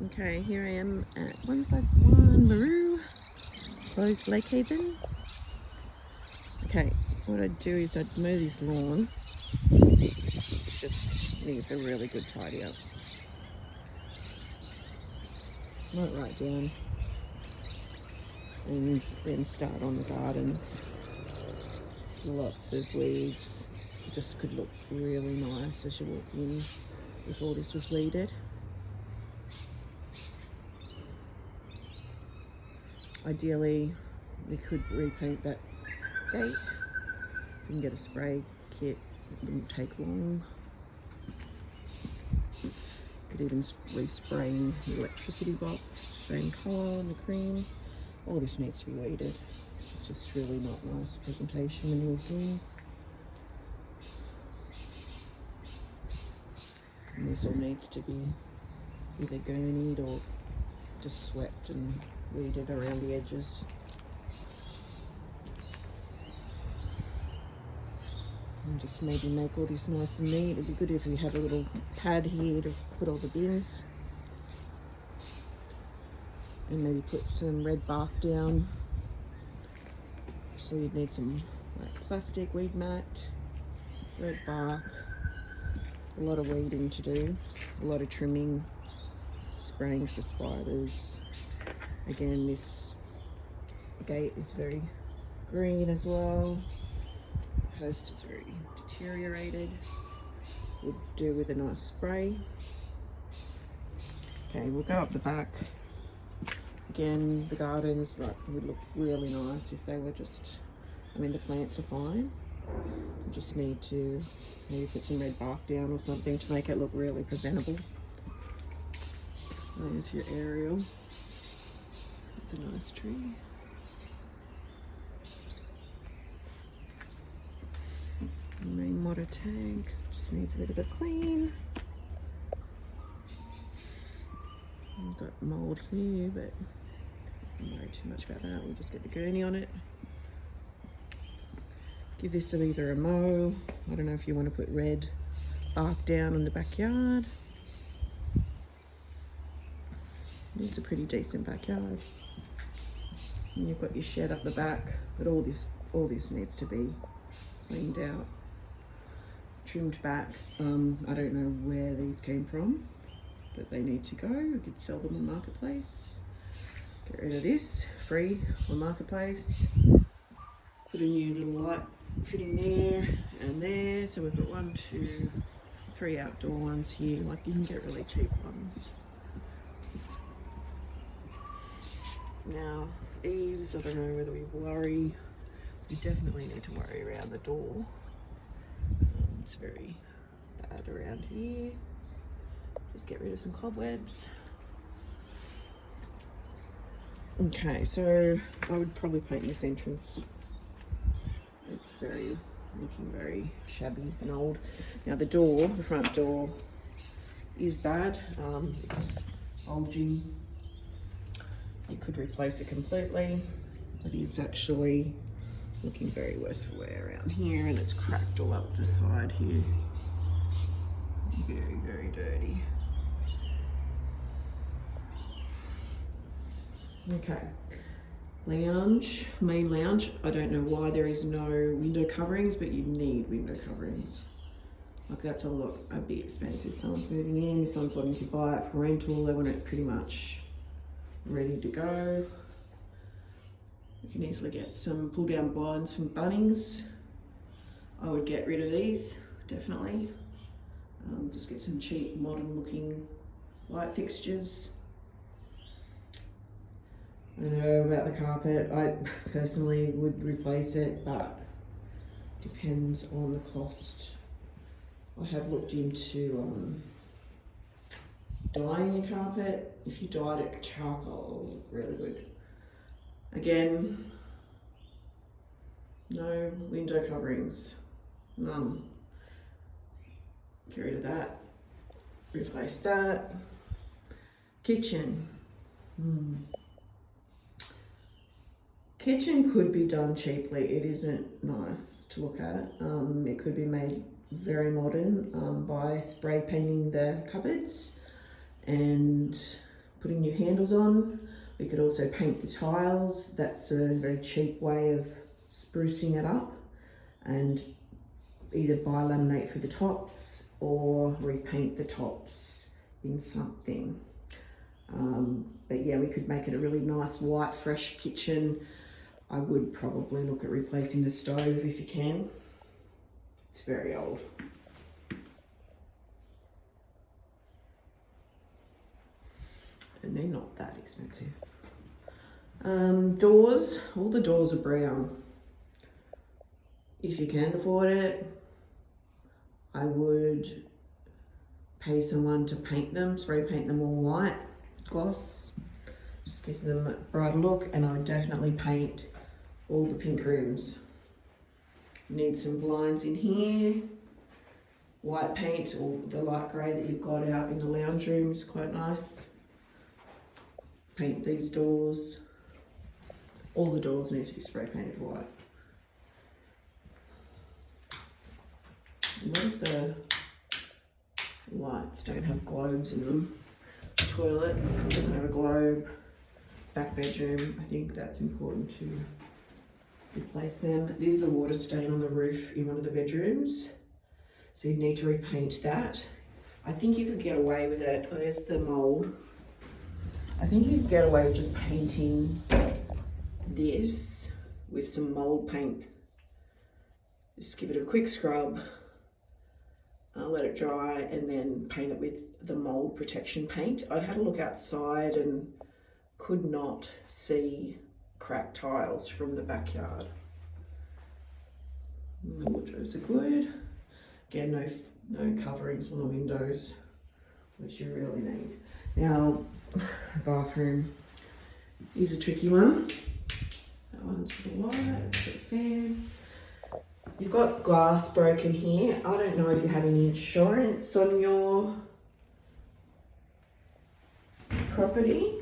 Okay, here I am at 1/1 Maru, closed Lake Haven. Okay, what I'd do is I'd mow this lawn. It just needs a really good tidy up. Mow it right down and then start on the gardens. There's lots of weeds. It just could look really nice as you walk in if all this was weeded. Ideally, we could repaint that gate. If we can get a spray kit, it wouldn't take long. Could even respray the electricity box, same colour and the cream. All this needs to be weeded. It's just really not nice presentation when you walk in. And this all needs to be either gurneyed or just swept and weeded around the edges. And just maybe make all this nice and neat. It'd be good if we had a little pad here to put all the bins. And maybe put some red bark down. So you'd need some like plastic weed mat, red bark, a lot of weeding to do, a lot of trimming, spraying for spiders. Again, this gate is very green as well. The post is very deteriorated. Would do with a nice spray. Okay, we'll go up the back. Again, the gardens would look really nice if they were just, I mean, the plants are fine. You just need to maybe put some red bark down or something to make it look really presentable. There's your aerial. It's a nice tree. Rainwater tank just needs a bit of a clean. I've got mold here, but I don't worry too much about that. We'll just get the gurney on it. Give this either a mow. I don't know if you want to put red bark down in the backyard. It's a pretty decent backyard. And you've got your shed up the back, but all this needs to be cleaned out, trimmed back. I don't know where these came from, but they need to go. We could sell them on Marketplace. Get rid of this, free on Marketplace. Put a new little light fitting there and there. So we've got 1, 2, 3 outdoor ones here. Like you can get really cheap ones. Now, eaves, I don't know whether we worry. We definitely need to worry around the door. It's very bad around here. Just get rid of some cobwebs. Okay, so I would probably paint this entrance. It's looking very shabby and old. Now the door, the front door, is bad. It's bulging. You could replace it completely. It is actually looking very worse for wear around here, and it's cracked all up the side here. Very, very dirty. Okay, lounge, main lounge. I don't know why there is no window coverings, but you need window coverings. Like that's a bit expensive. Someone's moving in, someone's wanting to buy it for rental. They want it pretty much ready to go. You can easily get some pull down blinds from Bunnings. I would get rid of these, definitely. Just get some cheap modern looking light fixtures. I don't know about the carpet. I personally would replace it, but depends on the cost. I have looked into dyeing your carpet. If you dyed it charcoal, it would look really good. Again, no window coverings, none. Get rid of that, replace that. Kitchen. Kitchen could be done cheaply. It isn't nice to look at. It could be made very modern by spray painting the cupboards and putting new handles on. We could also paint the tiles. That's a very cheap way of sprucing it up, and either bilaminate for the tops or repaint the tops in something. But yeah, we could make it a really nice white fresh kitchen. I would probably look at replacing the stove if you can. It's very old. And they're not that expensive. Doors, all the doors are brown. If you can afford it, I would pay someone to paint them, spray paint them all white gloss. Just gives them a brighter look, and I would definitely paint all the pink rooms. Need some blinds in here. White paint, or the light grey that you've got out in the lounge room is quite nice. Paint these doors. All the doors need to be spray painted white. A lot of the lights don't have globes in them. The toilet doesn't have a globe. Back bedroom, I think that's important to replace them. There's the water stain on the roof in one of the bedrooms, so you need to repaint that. I think you could get away with it. Oh, there's the mould. I think you could get away with just painting this with some mould paint. Just give it a quick scrub, let it dry, and then paint it with the mould protection paint. I had a look outside and could not see cracked tiles from the backyard. The wardrobes are good. Again, no coverings on the windows, which you really need. Now, the bathroom is a tricky one. That one's for the light, for the fan. You've got glass broken here. I don't know if you have any insurance on your property.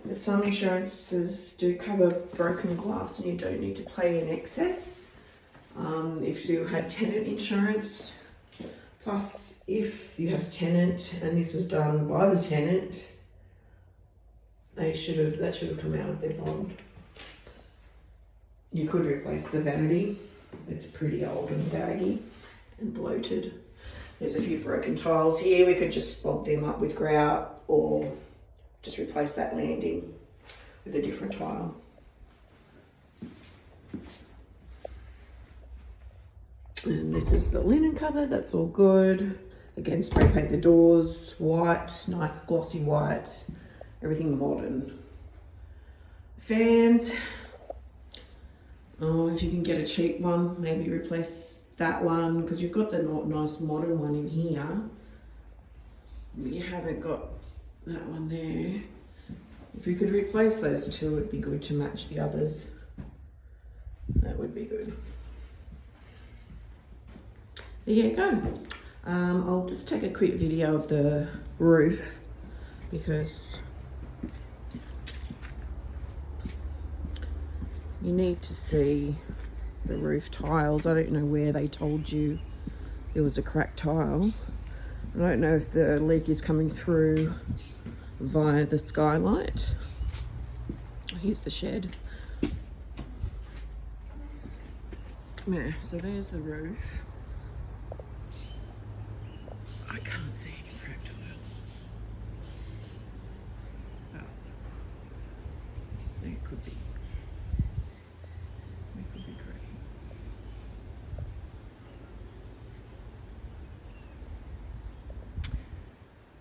But some insurances do cover broken glass and you don't need to pay in excess. If you had tenant insurance, plus if you have a tenant and this was done by the tenant, that should have come out of their bond. You could replace the vanity. It's pretty old and baggy and bloated. There's a few broken tiles here. We could just bog them up with grout or just replace that landing with a different tile. And this is the linen cupboard, that's all good. Again, spray paint the doors white, nice glossy white, everything modern. Fans, oh, if you can get a cheap one, maybe replace that one, because you've got the nice modern one in here. You haven't got that one there. If you could replace those two, it'd be good to match the others. That would be good. There you go. I'll just take a quick video of the roof because you need to see the roof tiles. I don't know where they told you there was a cracked tile. I don't know if the leak is coming through via the skylight. Here's the shed. Yeah, so there's the roof. I can't see any cracked tiles. Oh. There could be. There could be cracking.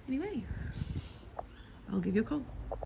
Anyway, I'll give you a call.